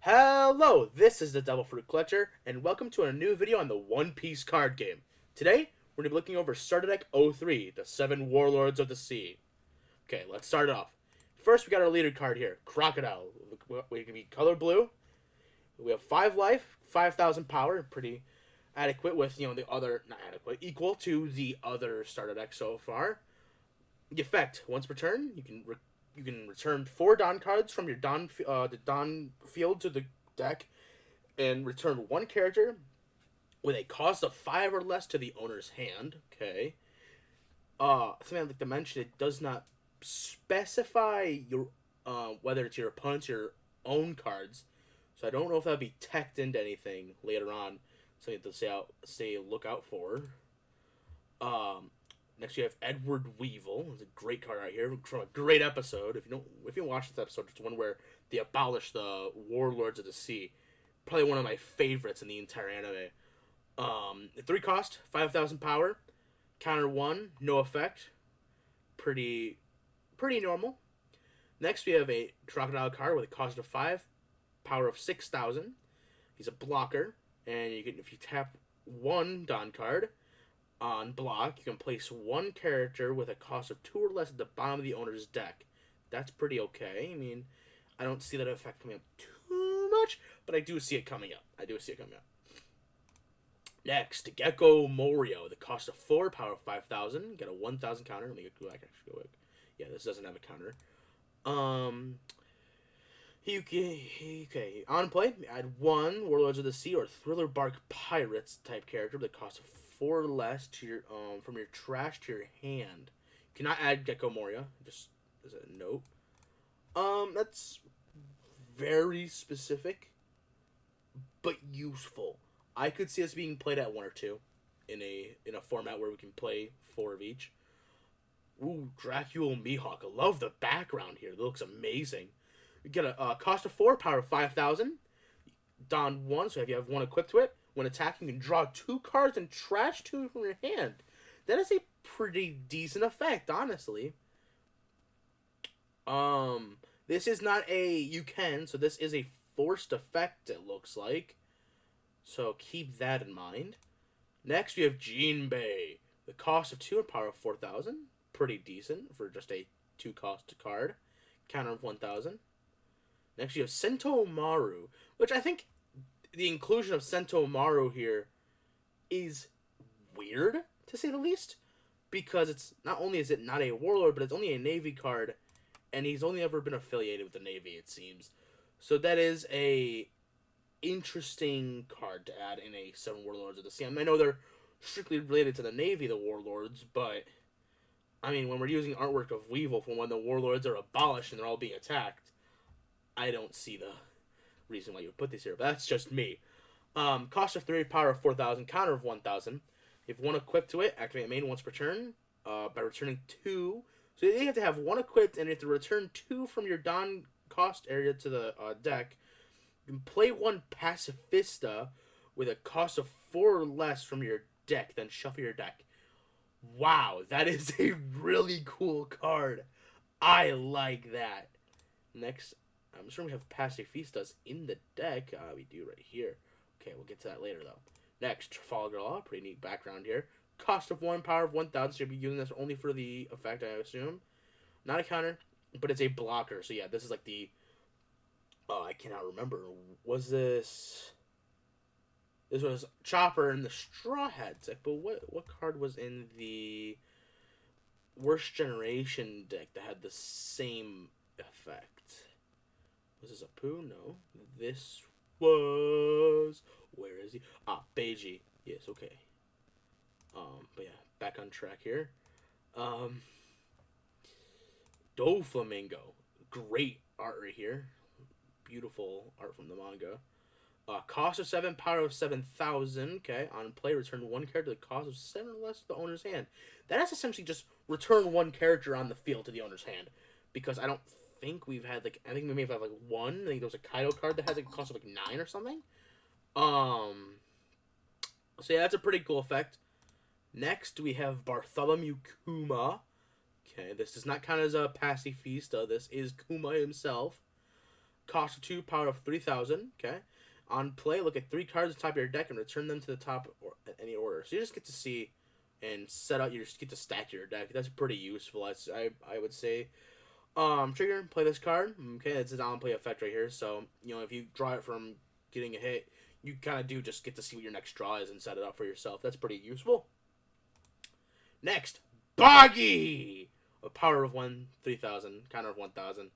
Hello, this is the Devil Fruit Clutcher, and welcome to a new video on the One Piece card game. Today, we're going to be looking over Starter Deck 03, the Seven Warlords of the Sea. Okay, let's start it off. First, we got our leader card here, Crocodile. We can be color blue. We have 5 life, 5,000 power, pretty adequate with, the other, not adequate, equal to the other starter deck so far. The effect, once per turn, you can return 4 Don cards from your the Don field to the deck, and return 1 character with a cost of 5 or less to the owner's hand. Okay. Something I'd like to mention: it does not specify your whether it's your opponent's or your own cards, so I don't know if that'll be teched into anything later on. Something to look out for. Next, you have Edward Weevil. It's a great card right here from a great episode. If you watch this episode, it's one where they abolish the Warlords of the Sea. Probably one of my favorites in the entire anime. 3 cost, 5,000 power, counter 1, no effect. Pretty normal. Next, we have a Crocodile card with a cost of 5, power of 6,000. He's a blocker, and if you tap 1 Don card on block, you can place 1 character with a cost of 2 or less at the bottom of the owner's deck. That's pretty okay. I mean, I don't see that effect coming up too much, but I do see it coming up. Next, Gecko Morio. The cost of 4, power of 5,000. Get a 1,000 counter. Let me go back. Yeah, this doesn't have a counter. On play, add 1 Warlords of the Sea or Thriller Bark Pirates type character with a cost of 4 or less to your from your trash to your hand. You cannot add Gecko Moria, just as a note. That's very specific, but useful. I could see us being played at 1 or 2 in a format where we can play 4 of each. Ooh, Dracula Mihawk. I love the background here. It looks amazing. You get a cost of 4, power of 5,000. Don 1, so if you have 1 equipped to it, when attacking, you can draw 2 cards and trash 2 from your hand. That is a pretty decent effect, honestly. This is not so this is a forced effect, it looks like. So keep that in mind. Next, we have Jinbei. The cost of 2 and power of 4,000. Pretty decent for just a 2-cost card. Counter of 1,000. Next, you have Cento Maru, which I think the inclusion of Cento Maru here is weird, to say the least, because it's not only is it not a warlord, but it's only a Navy card, and he's only ever been affiliated with the Navy, it seems. So that is a interesting card to add in a 7 Warlords of the Sea. I know they're strictly related to the Navy, the Warlords, but I mean, when we're using artwork of Weevil from when the Warlords are abolished and they're all being attacked, I don't see the reason why you would put this here, but that's just me. Cost of 3, power of 4,000, counter of 1,000. If 1 equipped to it, activate main once per turn by returning 2. So you have to have 1 equipped, and you have to return 2 from your Don cost area to the deck. You can play 1 Pacifista with a cost of 4 or less from your deck, then shuffle your deck. Wow, that is a really cool card. I like that. Next, I'm sure we have Pacifistas in the deck. We do right here. Okay, we'll get to that later, though. Next, Trafalgar Law. Pretty neat background here. Cost of 1, power of 1,000. So you'll be using this only for the effect, I assume. Not a counter, but it's a blocker. So yeah, this is like the... I cannot remember. Was this... This was Chopper in the Straw Hat deck, but what card was in the Worst Generation deck that had the same effect? Was this a Pooh? No. This was... Where is he? Beiji. Yes, okay. But yeah, back on track here. Doflamingo. Great art right here. Beautiful art from the manga. Cost of 7, power of 7,000. Okay, on play, return 1 character to the cost of 7 or less to the owner's hand. That is essentially just return 1 character on the field to the owner's hand. Because I don't think we've had, I think we may have had, 1. I think there was a Kaido card that has a cost of, 9 or something. So yeah, that's a pretty cool effect. Next, we have Bartholomew Kuma. Okay, this does not count as a Pacifista. This is Kuma himself. Cost of 2, power of 3,000. Okay. On play, look at 3 cards on top of your deck and return them to the top or in any order. So you just get to see and set out. You just get to stack your deck. That's pretty useful. I would say. Trigger, play this card. Okay, it's an on play effect right here. So if you draw it from getting a hit, you kind of do just get to see what your next draw is and set it up for yourself. That's pretty useful. Next, Buggy! A power of 1, 3,000, counter of 1,000.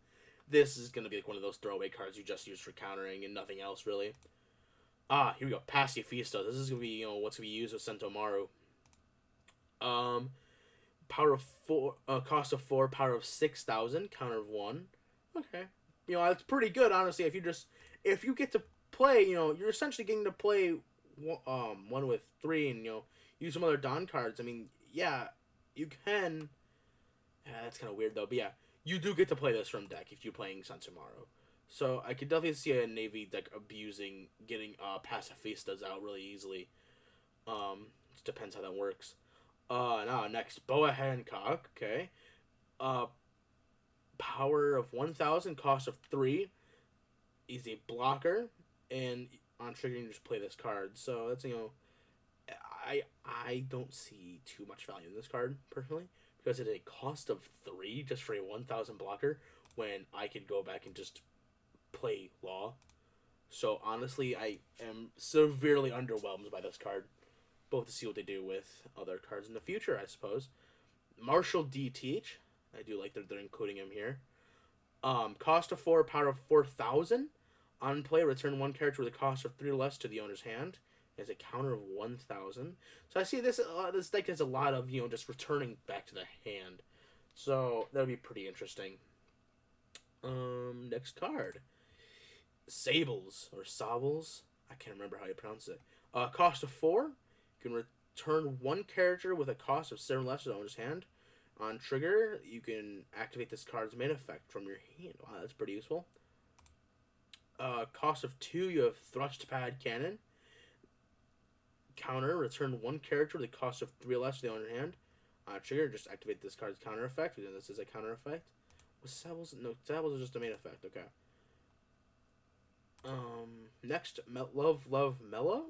This is going to be like one of those throwaway cards you just use for countering and nothing else, really. Here we go. Pacifista. This is going to be, what's going to be used with Cento Maru. Power of 4, cost of 4, power of 6,000, counter of 1. Okay. It's pretty good, honestly. If you get to play, you're essentially getting to play 1 with 3 and, use some other Dawn cards. I mean, yeah, you can. That's kind of weird, though. But yeah, you do get to play this from deck if you're playing Cento Maru. So I could definitely see a Navy deck getting Pacifistas out really easily. It depends how that works. Now next, Boa Hancock. Okay. Power of 1,000, cost of 3. He's a blocker, and on triggering, you just play this card. So that's I don't see too much value in this card personally because it's a cost of 3 just for a 1,000 blocker when I could go back and just play Law. So honestly, I am severely underwhelmed by this card. Both to see what they do with other cards in the future, I suppose. Marshall D. Teach. I do like that they're including him here. Cost of 4, power of 4,000. On play, return 1 character with a cost of 3 or less to the owner's hand. Has a counter of 1,000. So I see this deck has a lot of, just returning back to the hand. So that would be pretty interesting. Next card. Sables, or Sables. I can't remember how you pronounce it. Cost of 4. You can return 1 character with a cost of 7 less to the owner's hand. On trigger, you can activate this card's main effect from your hand. Wow, that's pretty useful. Cost of 2, you have Thrust Pad Cannon. Counter, return 1 character with a cost of 3 or less to the owner's hand. On trigger, just activate this card's counter effect. Because this is a counter effect. Was Sables? No, Sables is just a main effect. Okay. Next, Love Mellow?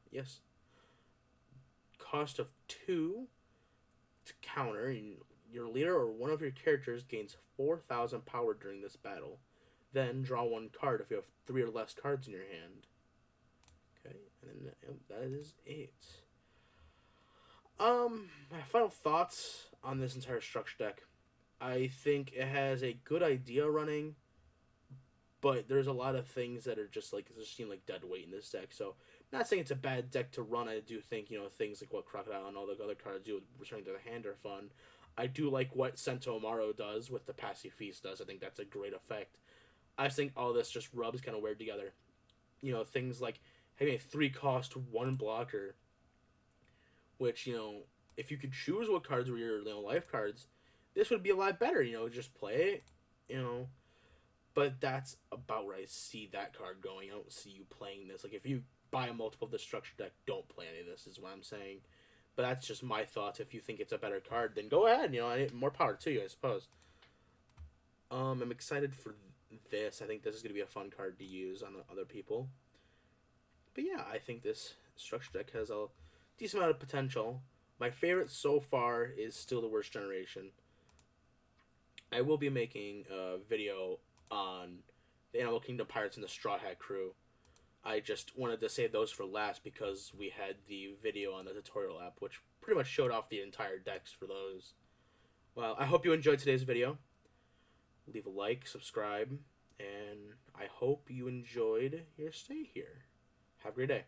Yes. Cost of 2 to counter. Your leader or one of your characters gains 4,000 power during this battle. Then draw 1 card if you have 3 or less cards in your hand. Okay, and then that is it. My final thoughts on this entire structure deck. I think it has a good idea running, but there's a lot of things that are just seem like dead weight in this deck. So, not saying it's a bad deck to run. I do think, things like what Crocodile and all the other cards do with returning to the hand are fun. I do like what Cento Maru does with the Pacifistas. I think that's a great effect. I think all this just rubs kind of weird together. Things like having a 3-cost 1 blocker, which, if you could choose what cards were your life cards, this would be a lot better. Just play it, But that's about where I see that card going. I don't see you playing this. Like, if you buy a multiple of the structure deck, don't play any of this, is what I'm saying. But that's just my thoughts. If you think it's a better card, then go ahead. More power to you, I suppose. I'm excited for this. I think this is going to be a fun card to use on other people. But yeah, I think this structure deck has a decent amount of potential. My favorite so far is still the Worst Generation. I will be making a video on the Animal Kingdom Pirates and the Straw Hat Crew. I just wanted to save those for last because we had the video on the tutorial app, which pretty much showed off the entire decks for those. Well, I hope you enjoyed today's video. Leave a like, subscribe, and I hope you enjoyed your stay here. Have a great day.